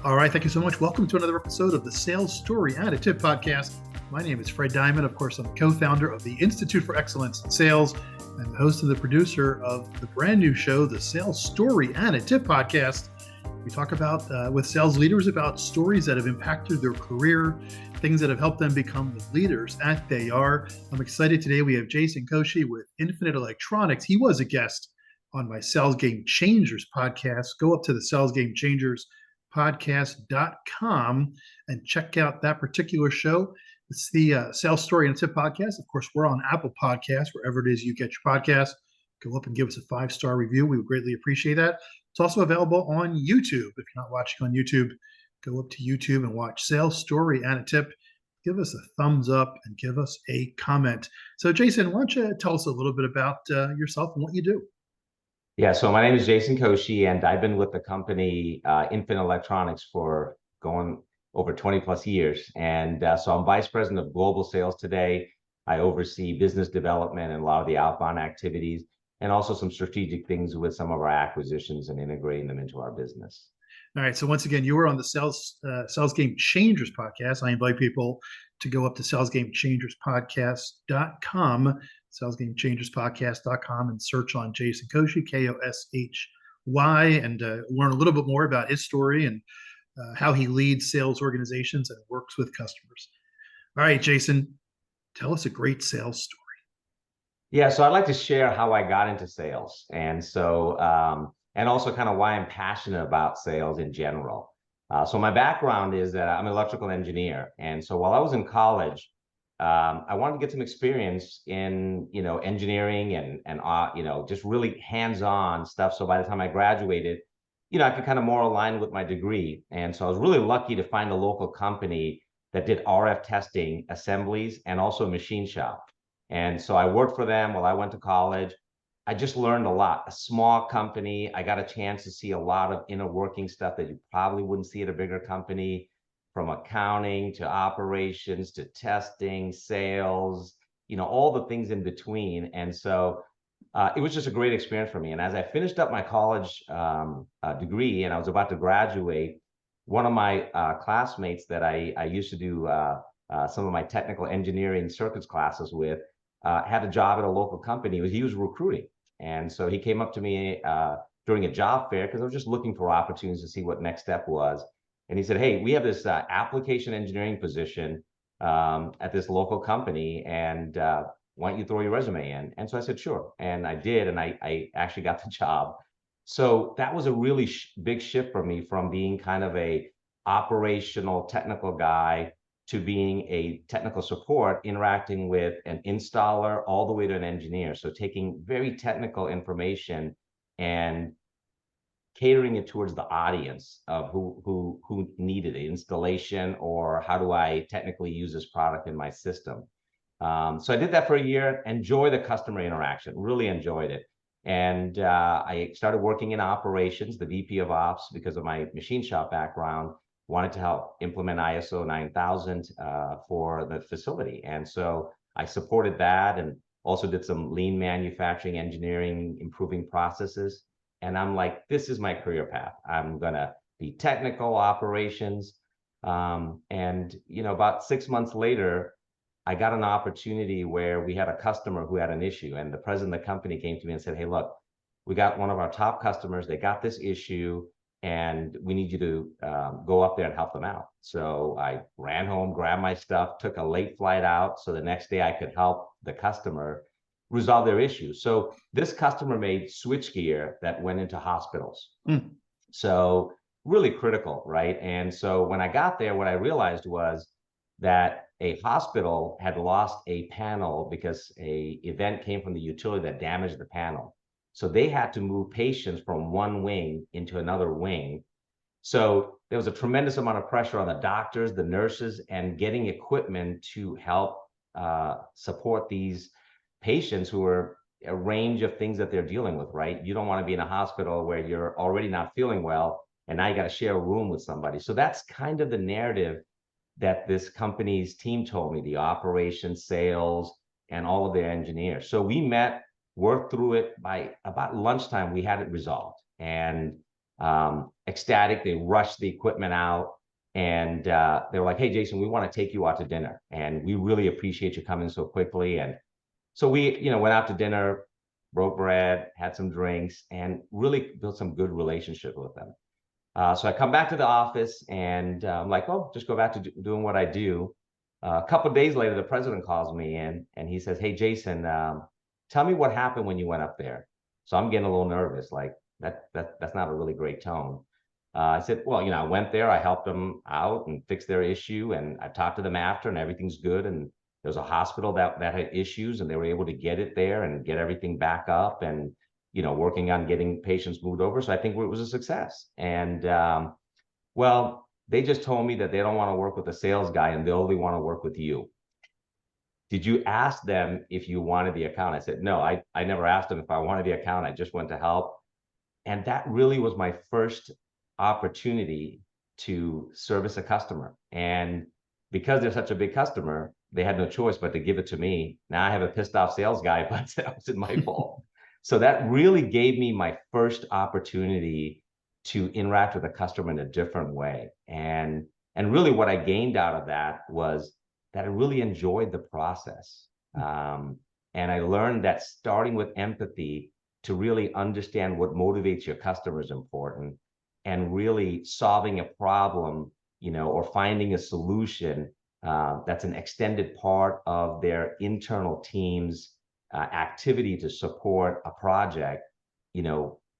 All right, thank you so much. Welcome to another episode of the Sales Story Additive Podcast. My name is Fred Diamond. Of course, I'm the co-founder of the Institute for Excellence in Sales and the host and the producer of the brand new show, the Sales Story Additive Podcast. We talk about with sales leaders about stories that have impacted their career, things that have helped them become the leaders that they are. I'm excited today. We have Jason Koshy with Infinite Electronics. He was a guest on my Sales Game Changers podcast. Go up to the Sales Game Changers podcast.com and check out that particular show. It's the Sales Story and Tip podcast. Of course, we're on Apple Podcasts, wherever it is you get your podcast. Go up and give us a 5-star review. We would greatly appreciate that. It's also available on YouTube. If you're not watching on YouTube, go up to YouTube and watch Sales Story and a Tip. Give us a thumbs up and give us a comment. So, Jason, why don't you tell us a little bit about yourself and what you do? Yeah, so my name is Jason Koshy, and I've been with the company Infinite Electronics for going over 20 plus years. And so I'm vice president of global sales today. I oversee business development and a lot of the outbound activities, and also some strategic things with some of our acquisitions and integrating them into our business. All right. So once again, you were on the Sales Game Changers podcast. I invite people to go up to salesgamechangerspodcast.com, salesgamechangerspodcast.com, and search on Jason Koshy, Koshy, and learn a little bit more about his story and how he leads sales organizations and works with customers. All right, Jason, tell us a great sales story. Yeah, so I'd like to share how I got into sales. And also kind of why I'm passionate about sales in general. So my background is that I'm an electrical engineer. And so while I was in college, I wanted to get some experience in, engineering and just really hands-on stuff. So by the time I graduated, I could kind of more align with my degree. And so I was really lucky to find a local company that did RF testing, assemblies, and also a machine shop. And so I worked for them while I went to college. I just learned a lot. A small company, I got a chance to see a lot of inner working stuff that you probably wouldn't see at a bigger company, from accounting to operations to testing, sales, all the things in between. And so it was just a great experience for me. And as I finished up my college degree and I was about to graduate, one of my classmates that I used to do some of my technical engineering circuits classes with had a job at a local company. He was recruiting. And so he came up to me during a job fair because I was just looking for opportunities to see what next step was. And he said, "Hey, we have this application engineering position at this local company, and why don't you throw your resume in?" And so I said, "Sure." And I did, and I actually got the job. So that was a really big shift for me from being kind of a operational technical guy to being a technical support, interacting with an installer all the way to an engineer. So taking very technical information and catering it towards the audience of who needed it, installation, or how do I technically use this product in my system. So I did that for a year, enjoy the customer interaction, really enjoyed it. And I started working in operations, the VP of Ops, because of my machine shop background, wanted to help implement ISO 9000 for the facility. And so I supported that and also did some lean manufacturing, engineering, improving processes. And I'm like, this is my career path. I'm going to be technical operations. About 6 months later, I got an opportunity where we had a customer who had an issue. And the president of the company came to me and said, "Hey, look, we got one of our top customers. They got this issue, and we need you to go up there and help them out." So I ran home, grabbed my stuff, took a late flight out, so the next day I could help the customer resolve their issue. So this customer made switchgear that went into hospitals. So really critical, right? And so when I got there, what I realized was that a hospital had lost a panel because a event came from the utility that damaged the panel. So they had to move patients from one wing into another wing. So there was a tremendous amount of pressure on the doctors, the nurses, and getting equipment to help support these patients who are a range of things that they're dealing with, right? You don't want to be in a hospital where you're already not feeling well, and now you got to share a room with somebody. So that's kind of the narrative that this company's team told me, the operations, sales, and all of their engineers. So we met, worked through it. By about lunchtime, we had it resolved. And ecstatic. They rushed the equipment out, and they were like, "Hey, Jason, we want to take you out to dinner, and we really appreciate you coming so quickly." And so we, went out to dinner, broke bread, had some drinks, and really built some good relationship with them. So I come back to the office, and I'm like, "Oh, just go back to doing what I do." A couple of days later, the president calls me in, and he says, "Hey, Jason, tell me what happened when you went up there." So I'm getting a little nervous, like that's not a really great tone. I said, "Well, I went there, I helped them out and fixed their issue, and I talked to them after, and everything's good. And there's a hospital that had issues, and they were able to get it there and get everything back up, and working on getting patients moved over. So I think it was a success." And well, they just told me that they don't want to work with a sales guy and they only want to work with you. Did you ask them if you wanted the account? I said, no, I never asked them if I wanted the account. I just went to help. And that really was my first opportunity to service a customer. And because they're such a big customer, they had no choice but to give it to me. Now I have a pissed off sales guy, but that wasn't my fault. So that really gave me my first opportunity to interact with a customer in a different way. And really what I gained out of that was that I really enjoyed the process. And I learned that starting with empathy to really understand what motivates your customer is important, and really solving a problem, or finding a solution that's an extended part of their internal team's activity to support a project,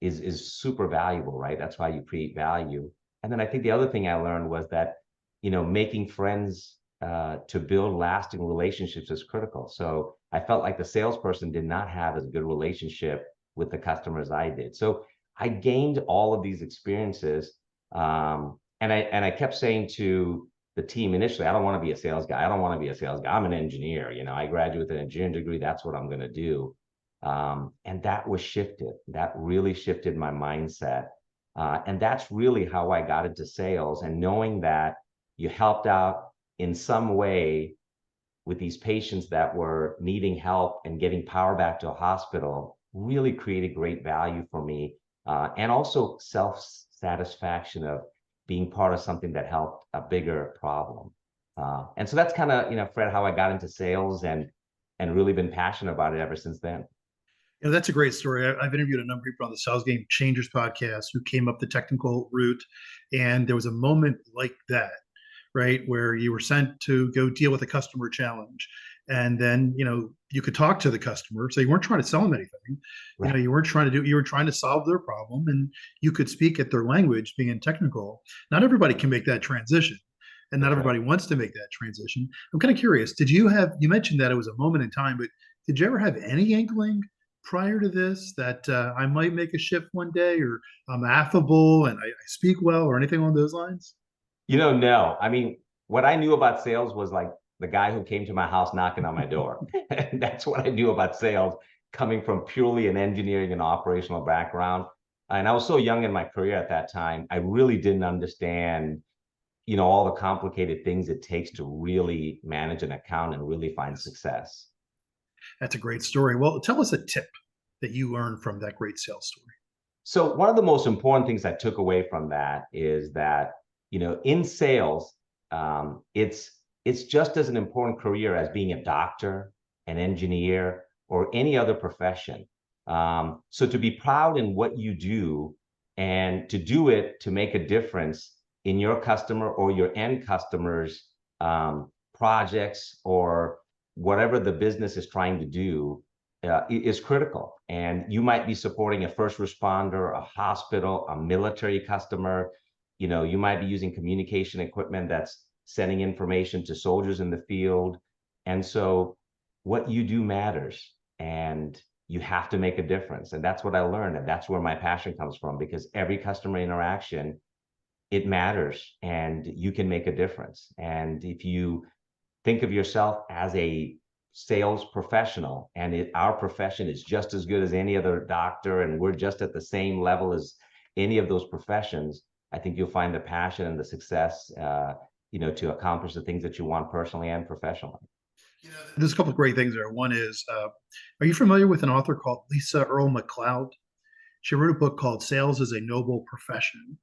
is super valuable, right? That's why you create value. And then I think the other thing I learned was that, making friends to build lasting relationships is critical. So I felt like the salesperson did not have as good relationship with the customers I did. So I gained all of these experiences. And I kept saying to the team initially, I don't want to be a sales guy. I don't want to be a sales guy. I'm an engineer. I graduated with an engineering degree. That's what I'm going to do. And that was shifted. That really shifted my mindset. And that's really how I got into sales. And knowing that you helped out in some way with these patients that were needing help and getting power back to a hospital really created great value for me. And also self-satisfaction of being part of something that helped a bigger problem. And so that's kind of, Fred, how I got into sales, and really been passionate about it ever since then. That's a great story. I've interviewed a number of people on the Sales Game Changers podcast who came up the technical route, and there was a moment like that, right, where you were sent to go deal with a customer challenge, and then you could talk to the customer, so you weren't trying to sell them anything. Right. You were trying to solve their problem, and you could speak at their language, being technical. Not everybody can make that transition, and not That's everybody right. wants to make that transition. I'm kind of curious, you mentioned that it was a moment in time, but did you ever have any inkling prior to this that I might make a shift one day, or I'm affable and I speak well, or anything along those lines? No. I mean, what I knew about sales was like the guy who came to my house knocking on my door. And that's what I knew about sales, coming from purely an engineering and operational background. And I was so young in my career at that time, I really didn't understand, all the complicated things it takes to really manage an account and really find Yes. success. That's a great story. Well, tell us a tip that you learned from that great sales story. So one of the most important things I took away from that is that, in sales, it's just as an important career as being a doctor, an engineer, or any other profession. So to be proud in what you do, and to do it to make a difference in your customer or your end customers' projects, or whatever the business is trying to do, is critical. And you might be supporting a first responder, a hospital, a military customer. You might be using communication equipment that's sending information to soldiers in the field. And so what you do matters, and you have to make a difference. And that's what I learned. And that's where my passion comes from, because every customer interaction, it matters, and you can make a difference. And if you think of yourself as a sales professional, and our profession is just as good as any other doctor, and we're just at the same level as any of those professions, I think you'll find the passion and the success, to accomplish the things that you want personally and professionally. There's a couple of great things there. One is, are you familiar with an author called Lisa Earl McLeod? She wrote a book called Sales is a Noble Profession.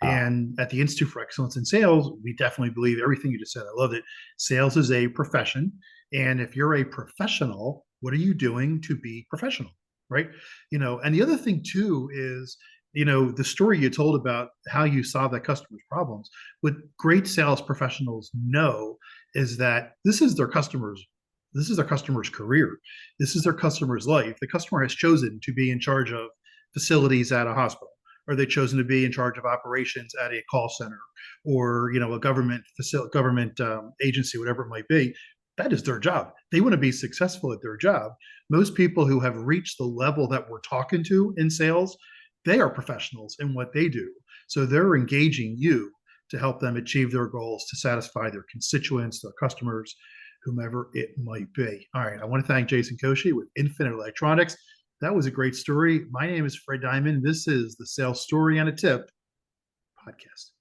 Ah, And at the Institute for Excellence in Sales, we definitely believe everything you just said. I love it. Sales is a profession. And if you're a professional, what are you doing to be professional? Right. And the other thing too is, the story you told about how you solve that customer's problems. What great sales professionals know is that this is their customer's career. This is their customer's life. The customer has chosen to be in charge of facilities at a hospital, or they've chosen to be in charge of operations at a call center, or a government agency, whatever it might be. That is their job. They want to be successful at their job. Most people who have reached the level that we're talking to in sales, they are professionals in what they do. So they're engaging you to help them achieve their goals, to satisfy their constituents, their customers, whomever it might be. All right. I want to thank Jason Koshy with Infinite Electronics. That was a great story. My name is Fred Diamond. This is the Sales Story and a Tip podcast.